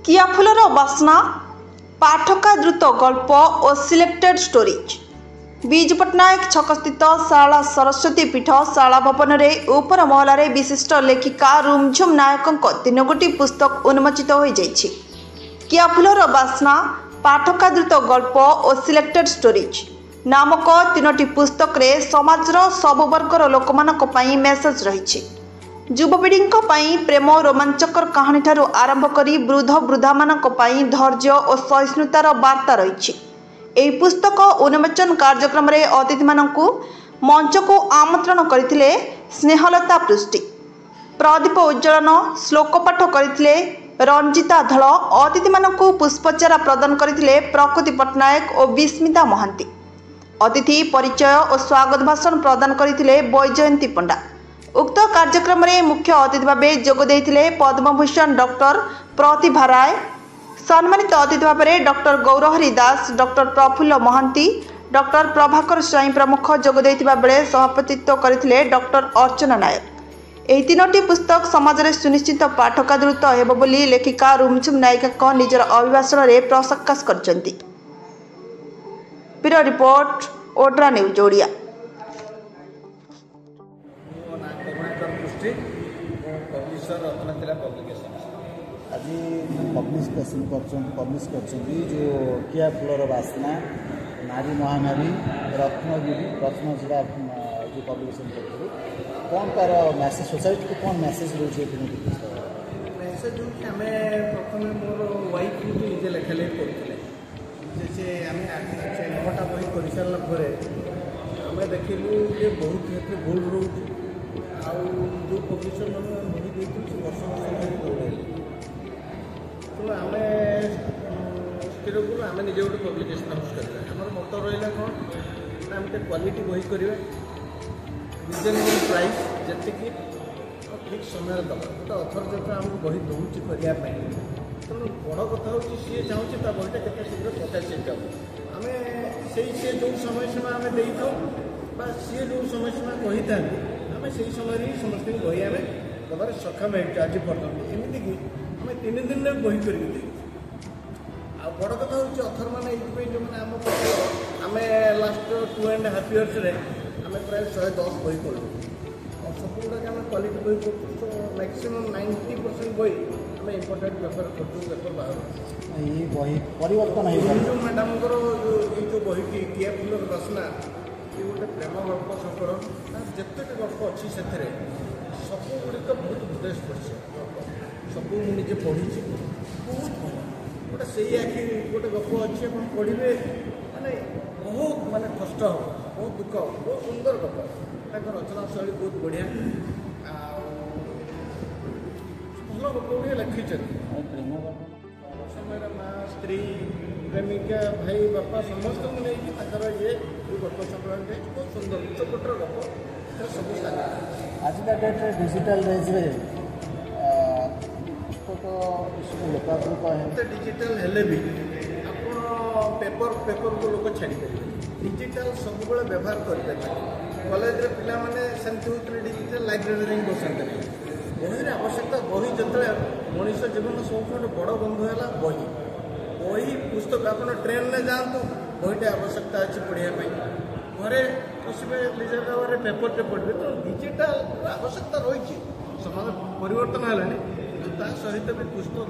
କିଆଫୁଲର ବାସ୍ନା, ପାଠକା ଦ୍ରୁତ ଗଳ୍ପ ଓ ସିଲେକ୍ଟେଡ୍ ଷ୍ଟୋରିଜ୍। ବିଜୁ ପଟ୍ଟନାୟକ ଛକସ୍ଥିତ ଶାରଳା ସରସ୍ୱତୀ ପୀଠ ଶାଳା ଭବନରେ ଉପର ମହଲାରେ ବିଶିଷ୍ଟ ଲେଖିକା ରୁମଝୁମ୍ ନାୟକଙ୍କ 3ଗୋଟି ପୁସ୍ତକ ଉନ୍ମୋଚିତ ହୋଇଯାଇଛି। କିଆଫୁଲର ବାସ୍ନା, ପାଠକା ଦ୍ରୁତ ଗଳ୍ପ ଓ ସିଲେକ୍ଟେଡ୍ ଷ୍ଟୋରିଜ୍ ନାମକ 3ଟି ପୁସ୍ତକରେ ସମାଜର ସବୁ ବର୍ଗର ଲୋକମାନଙ୍କ ପାଇଁ ମେସେଜ ରହିଛି। ଯୁବପିଢ଼ିଙ୍କ ପାଇଁ ପ୍ରେମ ରୋମାଞ୍ଚକର କାହାଣୀଠାରୁ ଆରମ୍ଭ କରି ବୃଦ୍ଧ ବୃଦ୍ଧାମାନଙ୍କ ପାଇଁ ଧୈର୍ଯ୍ୟ ଓ ସହିଷ୍ଣୁତାର ବାର୍ତ୍ତା ରହିଛି। ଏହି ପୁସ୍ତକ ଉନ୍ମୋଚନ କାର୍ଯ୍ୟକ୍ରମରେ ଅତିଥିମାନଙ୍କୁ ମଞ୍ଚକୁ ଆମନ୍ତ୍ରଣ କରିଥିଲେ ସ୍ନେହଲତା ପୃଷ୍ଟି, ପ୍ରଦୀପ ଉଜ୍ଜଳନ, ଶ୍ଲୋକ ପାଠ କରିଥିଲେ ରଞ୍ଜିତା ଧଳ, ଅତିଥିମାନଙ୍କୁ ପୁଷ୍ପଚାରା ପ୍ରଦାନ କରିଥିଲେ ପ୍ରକୃତି ପଟ୍ଟନାୟକ ଓ ବିସ୍ମିତା ମହାନ୍ତି। ଅତିଥି ପରିଚୟ ଓ ସ୍ୱାଗତ ଭାଷଣ ପ୍ରଦାନ କରିଥିଲେ ବୈଜୟନ୍ତୀ ପଣ୍ଡା। ଉକ୍ତ କାର୍ଯ୍ୟକ୍ରମରେ ମୁଖ୍ୟ ଅତିଥି ଭାବେ ଯୋଗ ଦେଇଥିଲେ ପଦ୍ମଭୂଷଣ ଡକ୍ଟର ପ୍ରତିଭା ରାୟ। ସମ୍ମାନିତ ଅତିଥି ଭାବରେ doctor Gourahari Das, doctor Prafulla Mohanty, doctor Prabhakar Swain ପ୍ରମୁଖ ଯୋଗ ଦେଇଥିବା ବେଳେ ସଭାପତିତ୍ୱ କରିଥିଲେ ଡକ୍ଟର ଅର୍ଚ୍ଚନା ନାୟକ। ଏହି 3ଟି ପୁସ୍ତକ ସମାଜରେ ସୁନିଶ୍ଚିତ ପାଠକା ଦ୍ରୁତ ହେବ ବୋଲି ଲେଖିକା ରୁମଝୁମ୍ ନାୟିକା ନିଜର ଅଭିଭାଷଣରେ ପ୍ରକାଶ କରିଛନ୍ତି। Bureau report, Odra news Odia. आज पब्लिश कर जो कियाफुलर बास्ना, नारी महानारी, रत्नगिरी रत्नजिला जो पब्लिकेशन करूँ कौन तार मैसेज सोसाइटी को कौन मैसेज रोचे मैसेज आम प्रथम मोर वाइफ निजे लेखालेख करुले से आम 9टा बही कर सारापर आम देखलु जे बहुत क्षेत्र भूल रोच जो पब्लिशर मैंने बही देती वर्ष वर्ष दौड़े तो आम स्थिर कलु आम निजे गोटे पब्लिकेशन हाउस करवा आम मत रहा कौन आम क्वालिटी बही करवा रिजनेबल प्राइस जी ठीक समय दबा गोटे अथर जो आमको बही दूसरी करने तेणु बड़ कथा हूँ सी चाहूँगी बहीटा के शीघ्र प्रकाशित हो आम से जो समय सीमा आम दे था सी जो समय सीमा कही था आम से समय ही समस्त बही आम दबार सक्षम आज पर्यटन एमतीक आम 3 दिन बही कर बड़ कथा हूँ अथर मैंने ये जो मैंने आम लास्ट 2.5 years आम प्राय 110 बही करूँ सब गुड़ाक आम क्वालिटी बही कर मैक्सीमम 90% बही आम इम्पोर्टेंट पेपर कर पेपर बाहर ये बही परिवर्तन जो मैडम ये जो बहीटी कियाफुलर बास्ना ये गोटे प्रेम गल्प संकलन जिते गल्प अच्छी से सब गुड़िक बहुत हृदय स्पर्शी सब मुझे पढ़ी बहुत भल गोटे से आखि गोटे गप अच्छी आप पढ़े माने बहुत माने कष्ट हो बहुत दुख हो बहुत सुंदर गप रचना शैली बहुत बढ़िया भल गप गुड़े लिखिं समय माँ स्त्री प्रेमिका भाई बापा समस्त को लेकिन ये गप संकलन बहुत सुंदर चौपटर गप सब आज का डेट्रे डिजिटाल रेज्रे पुस्तक लोकादृत डिजिटाल हेले भी आप पेपर को लोग छाड़ी पारे डिजिटाल सब व्यवहार करें कॉलेज पिला माने सेमती होते डिजिटाल लाइब्रेरी बसते बही आवश्यकता बही जो मनीष जीवन सब बड़ बंधु है बही बही पुस्तक आप ट्रेन में जातु बहीटे आवश्यकता अच्छी पढ़ाई घरे बसवे निजे भाव में पेपर पढ़े तो डिजिटाल आवश्यकता रही समाज परिवर्तन है सहित भी पुस्तक